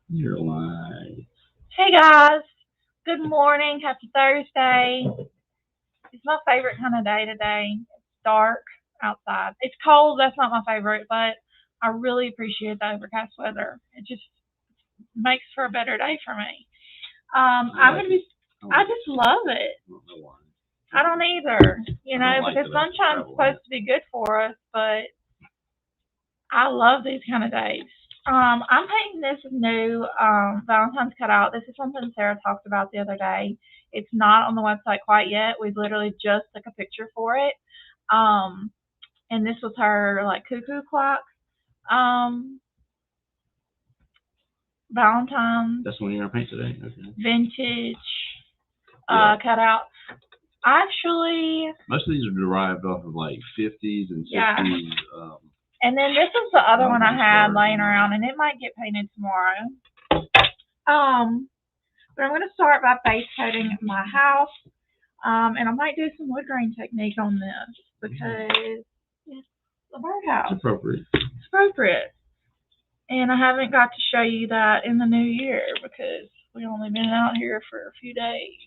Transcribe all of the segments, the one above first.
You're lying. Hey guys, good morning. Happy Thursday. It's my favorite kind of day today. It's dark outside. It's cold. That's not my favorite, but I really appreciate the overcast weather. It just makes for a better day for me. I I'm like gonna it. be. I I like it. just love it. I don't know why. I don't either. I don't like Because that I have to sunshine's travel in supposed it. to be good for us, but I love these kind of days. I'm painting this new Valentine's cutout. This is something Sarah talked about the other day. It's not on the website quite yet. We literally just took a picture for it. Um, and this was her like cuckoo clock um, Valentine's That's the one you're gonna paint today. Okay. vintage Yeah. cutout. Actually, Most of these are derived off of like 50s and yeah. 60s And then this is the other one I Valentine's had cards laying and around, and it might get painted tomorrow. Um, but I'm gonna start by base coating my house. And I might do some wood grain technique on this because it's a it's birdhouse. appropriate. It's appropriate. And I haven't got to show you that in the new year because we've only been out here for a few days.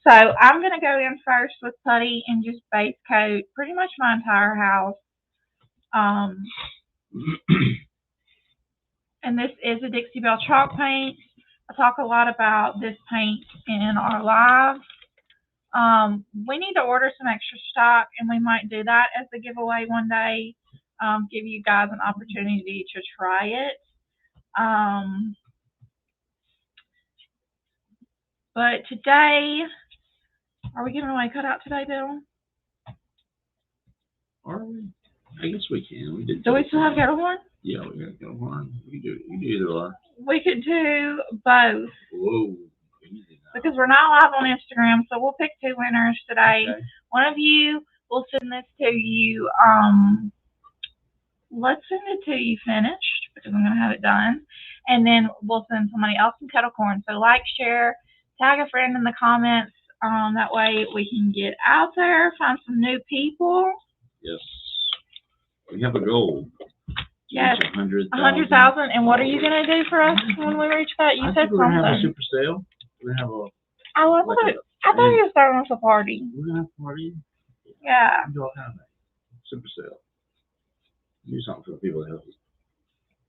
So I'm going to go in first with putty and just base coat pretty much my entire house. Um, and this is a Dixie Belle chalk paint. I talk a lot about this paint in our live. We need to order some extra stock, and we might do that as a giveaway one day. Give you guys an opportunity to try it. Um, but today, are we giving away cutout today, Bill? Are we? I guess we can. We did. Do we still have kettle horn? Yeah, we got to go on. We can do it. You can do either or. We could do both Whoa. Easy now. because we're not live on Instagram, so we'll pick two winners today. Okay. One of you will send this to you. Let's send it to you finished because I'm gonna have it done, and then we'll send somebody else some kettle corn. So like, share, tag a friend in the comments. That way we can get out there, find some new people. Yes. We have a goal. Yes, 100,000. And what are you gonna do for us when we reach that? You I said think we're gonna have a something. super sale. We're gonna have a I love like it. I thought you were starting us a party. we're gonna have a party. Yeah. We do all kind of things. Super sale. Do something for the people that help us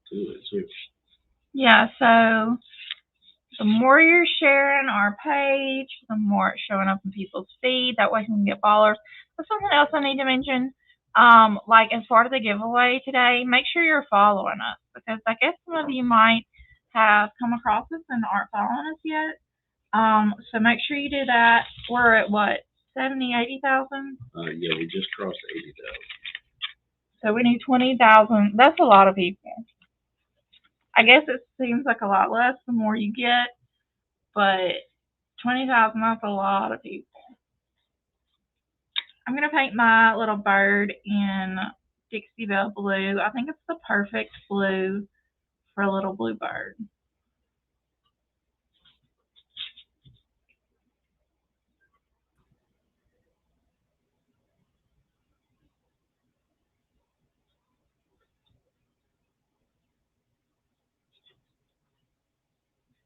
do it too. Yeah. So the more you're sharing our page, the more it's showing up in people's feed. That way we can get followers. But something else I need to mention, like as part of the giveaway today, make sure you're following us because I guess some of you might have come across us and aren't following us yet. So make sure you do that. We're at what, 70, 80,000? Yeah, we just crossed 80,000. So we need 20,000. That's a lot of people. I guess it seems like a lot less the more you get, but 20,000, that's a lot of people. I'm going to paint my little bird in Dixie Belle blue. I think it's the perfect blue for a little blue bird.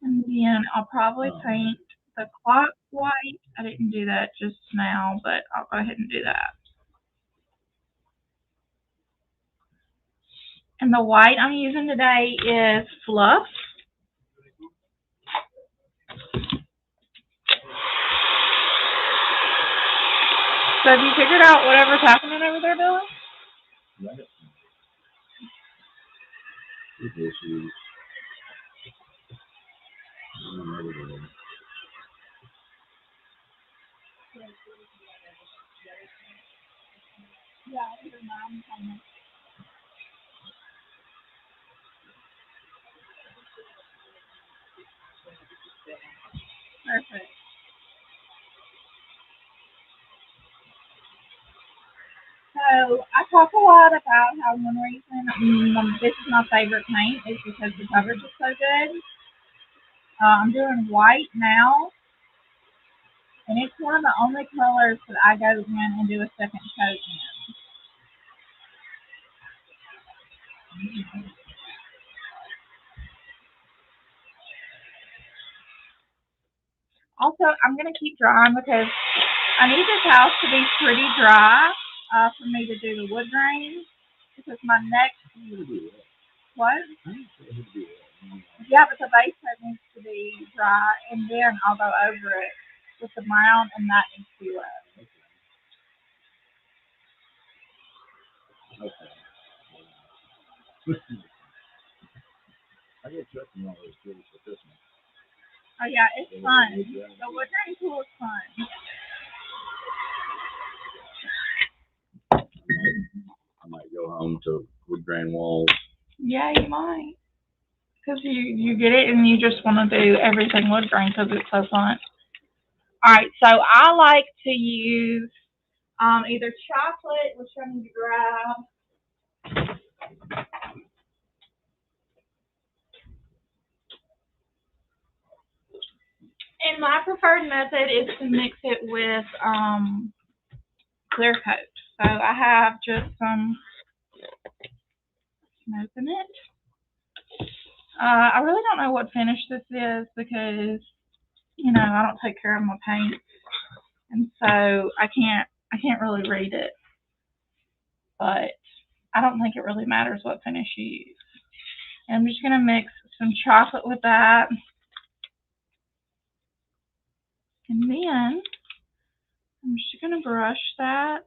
And then I'll probably paint the clock white. I didn't do that just now, but I'll go ahead and do that. And the white I'm using today is Fluff. So have you figured out whatever's happening over there, Billy? Right. Good issues. Yeah, I hear mom coming. Perfect. So I talk a lot about how one reason this is my favorite paint is because the coverage is so good. I'm doing white now, and it's one of the only colors that I go in and do a second coat in. Also, I'm going to keep drying because I need this house to be pretty dry for me to do the wood grain. Because my next, what? Yeah, but the base coat needs to be dry, and then I'll go over it with the brown, and that needs to be wet. Okay. I get trusting all those tools for Christmas. Oh yeah, it's fun. The wood grain tool is fun. I might go home to wood grain walls. Yeah, you might. Because you get it and you just want to do everything wood grain because it's so fun. Alright, so I like to use either chocolate, which I need to grab. And my preferred method is to mix it with clear coat. So I have just some, open it. I really don't know what finish this is because, I don't take care of my paint. And so I can't really read it. But I don't think it really matters what finish you use. And I'm just going to mix some chocolate with that. And then I'm just going to brush that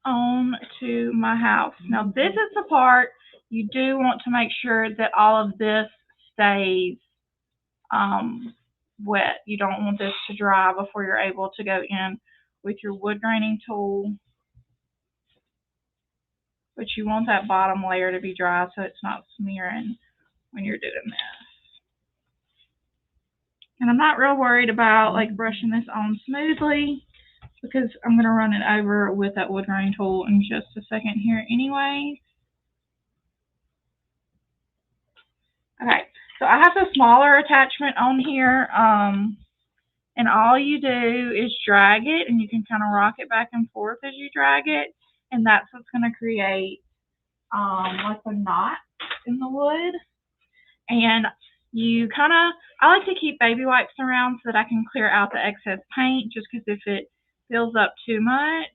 on to my house. Now this is the part you do want to make sure that all of this stays wet. You don't want this to dry before you're able to go in with your wood graining tool. But you want that bottom layer to be dry so it's not smearing when you're doing this. And I'm not real worried about like brushing this on smoothly because I'm going to run it over with that wood grain tool in just a second here anyway. Okay, so I have a smaller attachment on here, and all you do is drag it, and you can kind of rock it back and forth as you drag it, and that's what's going to create like a knot in the wood. And you I like to keep baby wipes around so that I can clear out the excess paint, just because if it fills up too much,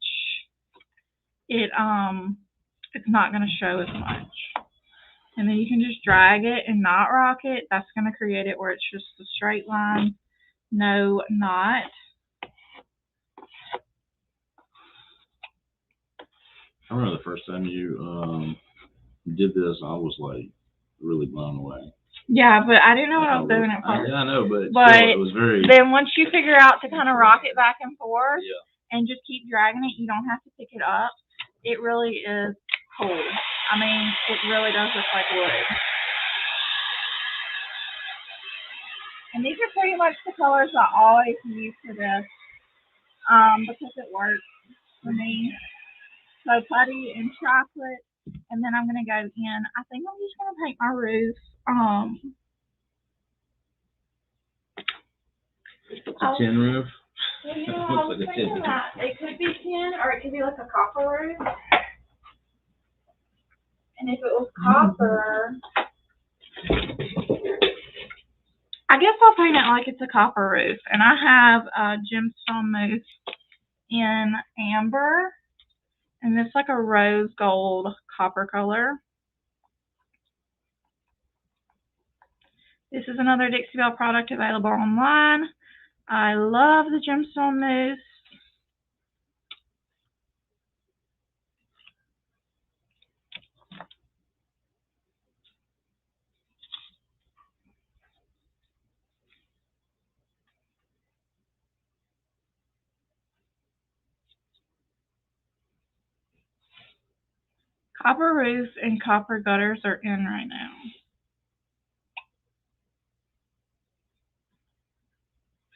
it's not going to show as much. And then you can just drag it and not rock it. That's going to create it where it's just a straight line, no knot. I remember the first time you did this, I was like really blown away. Yeah, but I didn't know what I was doing at first. Yeah, I know, but still, it was very. Then once you figure out to kind of rock it back and forth, Yeah. and just keep dragging it, you don't have to pick it up. It really is cool. I mean, it really does look like wood. And these are pretty much the colors I always use for this, because it works for me. So putty and chocolate, and then I'm gonna go in. I think I'm just gonna paint my roof. It's a tin roof. Well, I was thinking that it could be tin or it could be like a copper roof. And if it was copper, I guess I'll paint it like it's a copper roof. And I have gemstone mousse in amber, and it's like a rose gold copper color. This is another Dixie Belle product available online. I love the gemstone mousse. Copper roofs and copper gutters are in right now.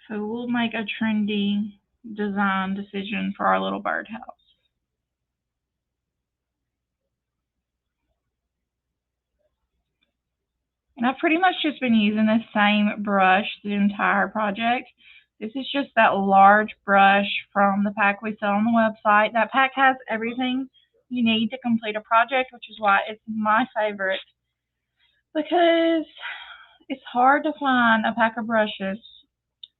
So we'll make a trendy design decision for our little birdhouse. And I've pretty much just been using the same brush the entire project. This is just that large brush from the pack we sell on the website. That pack has everything you need to complete a project, which is why it's my favorite. Because it's hard to find a pack of brushes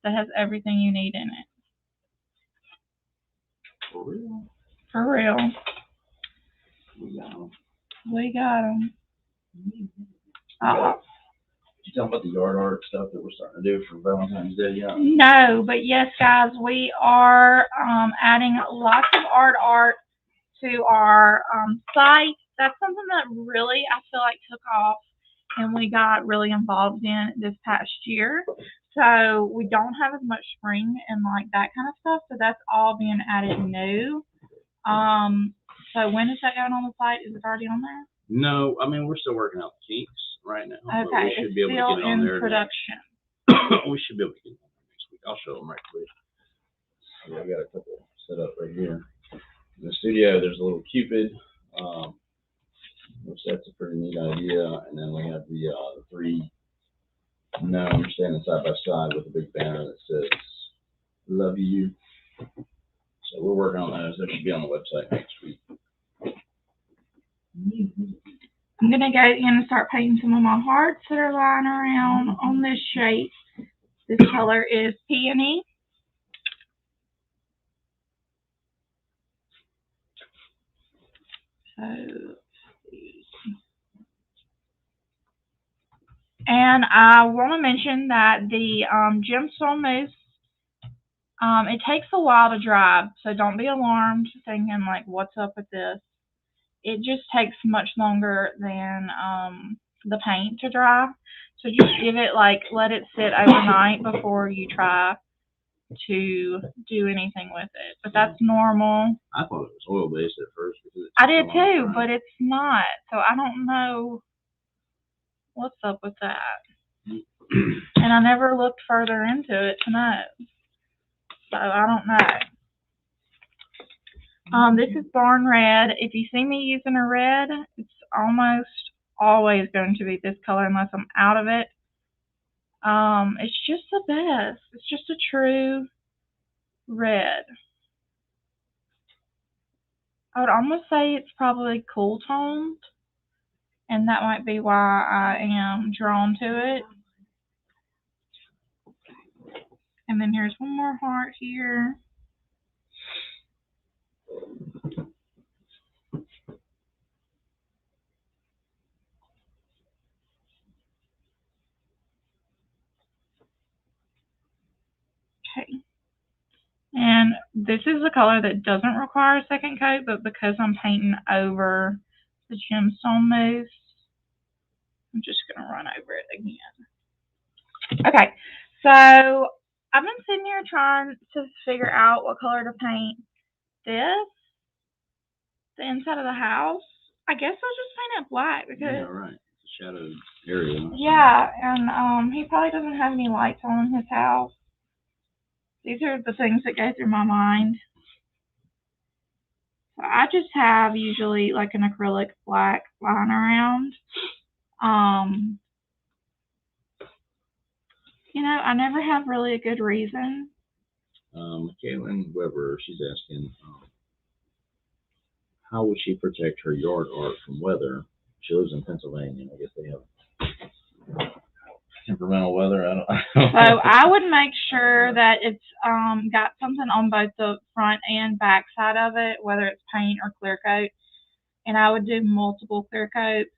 that has everything you need in it. For real? For real. We got 'em. We got them. You talking about the yard art stuff that we're starting to do for Valentine's Day? Yeah. No, but yes, guys, we are adding lots of art to our site. That's something that really I feel like took off and we got really involved in this past year. So we don't have as much spring and like that kind of stuff. So that's all being added new. So when is that going on the site? Is it already on there? No, I mean we're still working out the kinks right now. Okay, but we should be able to get it on there. Production. We should be able to get it on there next week. I'll show them right quick. Yeah, I got a couple set up right here. In the studio, there's a little Cupid, which that's a pretty neat idea. And then we have the three gnomes standing side by side with a big banner that says "Love You." So we're working on those. They should be on the website next week. I'm gonna go in and start painting some of my hearts that are lying around on this shape. This color is Peony. So, and I want to mention that the gemstone mousse, it takes a while to dry, so don't be alarmed thinking like, what's up with this? It just takes much longer than the paint to dry. So just give it let it sit overnight before you try to do anything with it. But that's normal. I thought it was oil based at first. I did too, but it's not. So I don't know what's up with that. And I never looked further into it to know. So I don't know. This is Barn Red. If you see me using a red, it's almost always going to be this color unless I'm out of it. It's just the best. It's just a true red. I would almost say it's probably cool toned, and that might be why I am drawn to it. And then here's one more heart here. Okay. And this is a color that doesn't require a second coat, but because I'm painting over the gemstone mousse, I'm just going to run over it again. Okay, so I've been sitting here trying to figure out what color to paint this, the inside of the house. I guess I'll just paint it black because... Yeah, right. It's a shadowed area. Yeah, and he probably doesn't have any lights on in his house. These are the things that go through my mind. So I just have usually like an acrylic black lying around. I never have really a good reason. Kaylin Weber, she's asking, how would she protect her yard art from weather? She lives in Pennsylvania. I guess they have temperamental weather. I don't So I would make sure that it's got something on both the front and back side of it, whether it's paint or clear coat. And I would do multiple clear coats.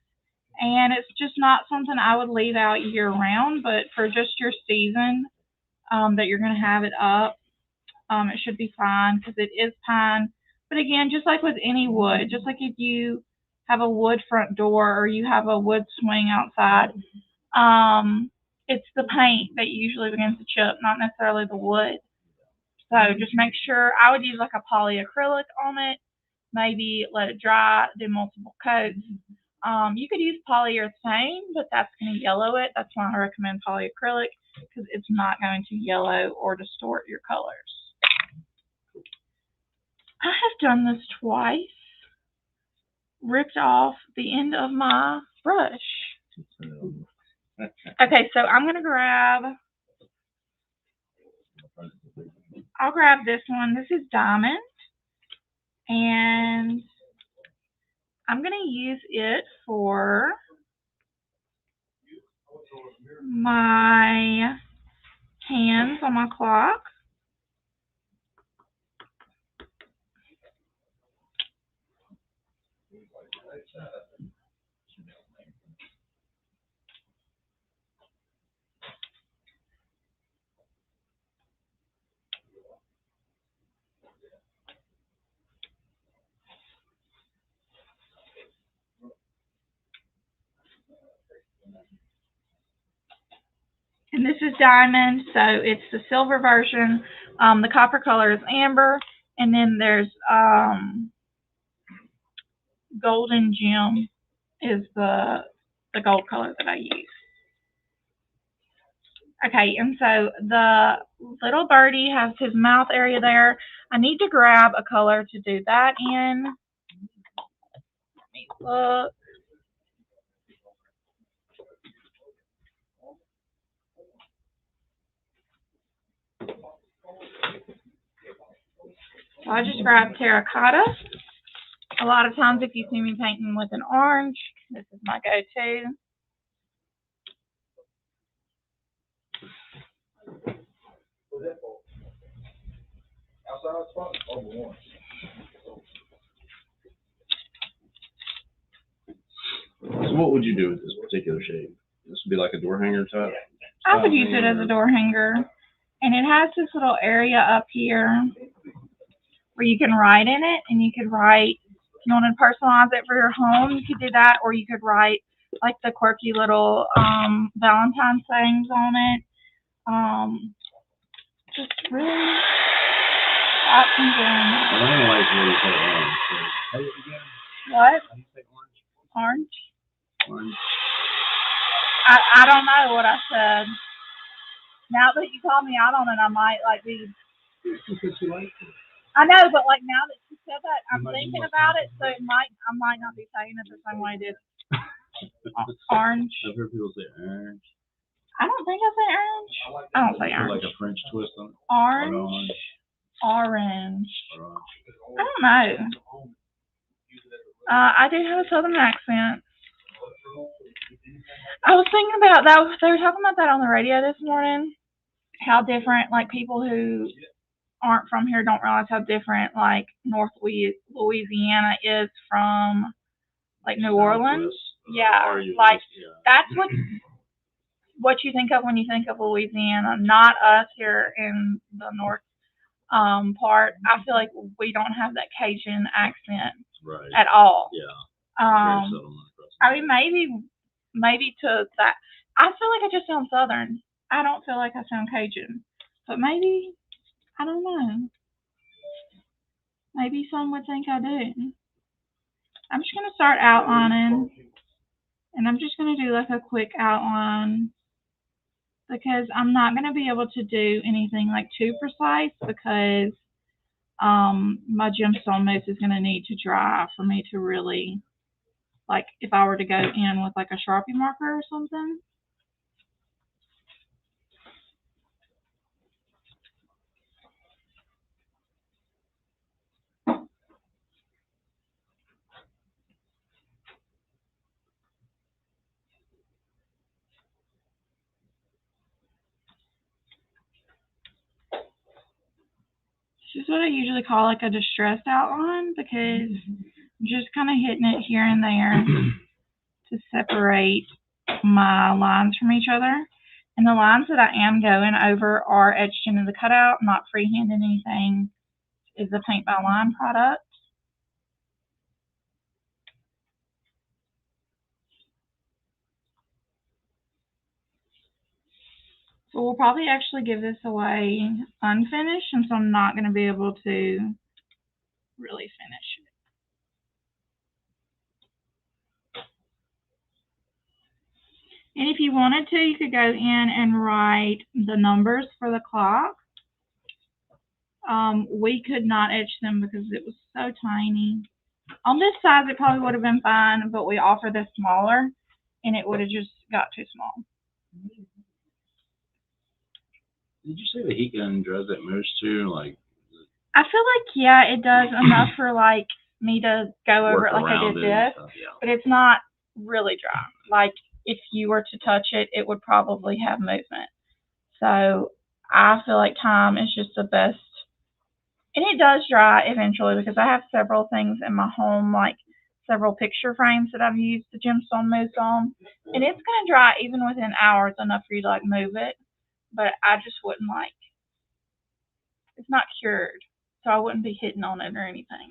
And it's just not something I would leave out year round, but for just your season that you're going to have it up, it should be fine because it is pine. But again, just like with any wood, just like if you have a wood front door or you have a wood swing outside, it's the paint that usually begins to chip, not necessarily the wood. So just make sure, I would use like a polyacrylic on it, maybe let it dry, do multiple coats. You could use polyurethane, but that's going to yellow it. That's why I recommend polyacrylic because it's not going to yellow or distort your colors. I have done this twice. Ripped off the end of my brush. Okay, so I'm going to I'll grab this one. This is Diamond. And I'm going to use it for my hands on my clock. And this is diamond, so it's the silver version. The copper color is amber, and then there's golden gem is the gold color that I use. Okay, and so the little birdie has his mouth area there. I need to grab a color to do that in. Let me look. So I just grabbed terracotta. A lot of times if you see me painting with an orange, this is my go-to. So what would you do with this particular shape? This would be like a door hanger type? I would use it as a door hanger. And it has this little area up here where you can write in it, and you could write, if you want to personalize it for your home, you could do that, or you could write like the quirky little Valentine sayings on it. Just really up and down. I don't like where you say orange. So, say it again. What? How do you say orange? Orange? Orange. I don't know what I said. Now that you call me out on it, I might like be. I know, but like now that you said that, I'm thinking about it, so I might not be saying it the same way I did. Orange. I've heard people say orange. I don't think I say orange. I don't say orange. Like a French twist on it. Orange. Orange. I don't know. I do have a southern accent. I was thinking about that. They were talking about that on the radio this morning. How different, like people who aren't from here don't realize how different, like North Louisiana is from, like New Orleans. Yeah, like that's what you think of when you think of Louisiana. Not us here in the north part. I feel like we don't have that Cajun accent at all. Yeah. I mean, maybe to that. I feel like I just sound Southern. I don't feel like I sound Cajun, but maybe I don't know. Maybe some would think I do. I'm just gonna start outlining, and I'm just gonna do like a quick outline because I'm not gonna be able to do anything like too precise because my gemstone mousse is gonna need to dry for me to really, like, if I were to go in with like a Sharpie marker or something. This is what I usually call like a distressed outline because I'm just kind of hitting it here and there to separate my lines from each other. And the lines that I am going over are etched into the cutout, not freehanding anything. Is the Paint by Line product. So we'll probably actually give this away unfinished, and so I'm not going to be able to really finish it. And if you wanted to, you could go in and write the numbers for the clock. We could not etch them because it was so tiny. On this size, it probably would have been fine, but we offer this smaller, and it would have just got too small. Did you say the heat gun dries that mousse too? Like, I feel like, yeah, it does enough for like me to go over it like I did this, but it's not really dry. Like if you were to touch it, it would probably have movement. So I feel like thyme is just the best. And it does dry eventually because I have several things in my home, like several picture frames that I've used the gemstone mousse on. And it's going to dry even within hours enough for you to like move it. But I just wouldn't like, it's not cured. So I wouldn't be hitting on it or anything.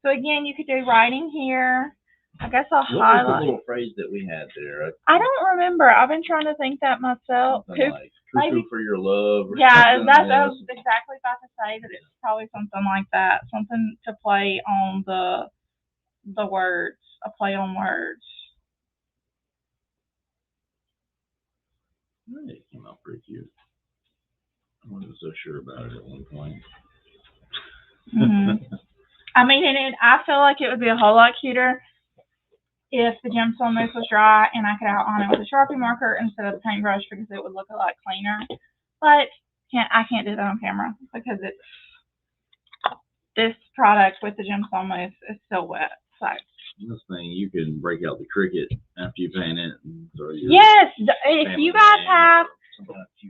So again, you could do writing here. I guess I'll highlight. What was the little phrase that we had there? I don't remember. I've been trying to think that myself. Something like cuckoo for your love. Or yeah, something. I was exactly about to say that it's probably something like that. Something to play on the words, a play on words. It came out pretty cute. I wasn't so sure about it at one point. Mm-hmm. I mean, I feel like it would be a whole lot cuter if the gemstone mousse was dry and I could outline it with a Sharpie marker instead of the paintbrush because it would look a lot cleaner. But I can't do that on camera because this product with the gemstone mousse is so wet. So this thing, you can break out the Cricut after you paint it. And yes, if you guys have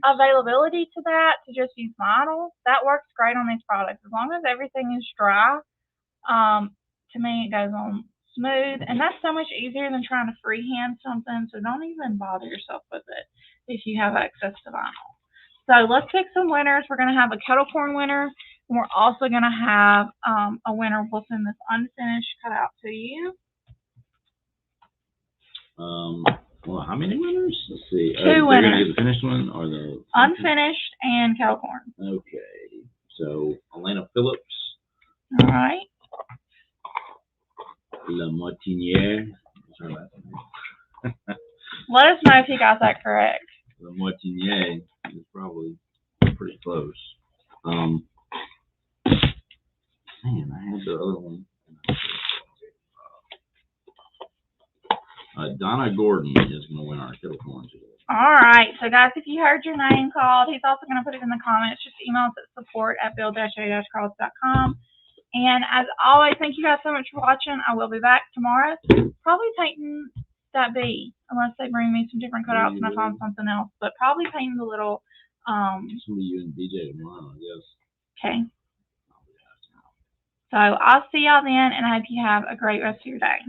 availability to that, to just use vinyl, that works great on these products. As long as everything is dry, to me it goes on smooth, and that's so much easier than trying to freehand something. So don't even bother yourself with it if you have access to vinyl. So let's pick some winners. We're going to have a kettle corn winner, and we're also going to have a winner. We'll send this unfinished cut out to you. Well, how many winners? Let's see. Two winners. They're going to get the finished one or the unfinished and kettle corn. Okay. So Elena Phillips. All right. La Martiniere. Let us know if you got that correct. La Martiniere is probably pretty close. Man, I had the other one. Donna Gordon is going to win our kettle corn today. All right. So, guys, if you heard your name called, he's also going to put it in the comments. Just email us at support@bill-a-carls.com. And as always, thank you guys so much for watching. I will be back tomorrow, probably painting that bee, unless they bring me some different cutouts and I find something else. But probably painting the little. It's going to be you and DJ tomorrow, I guess. Okay. So I'll see y'all then, and I hope you have a great rest of your day.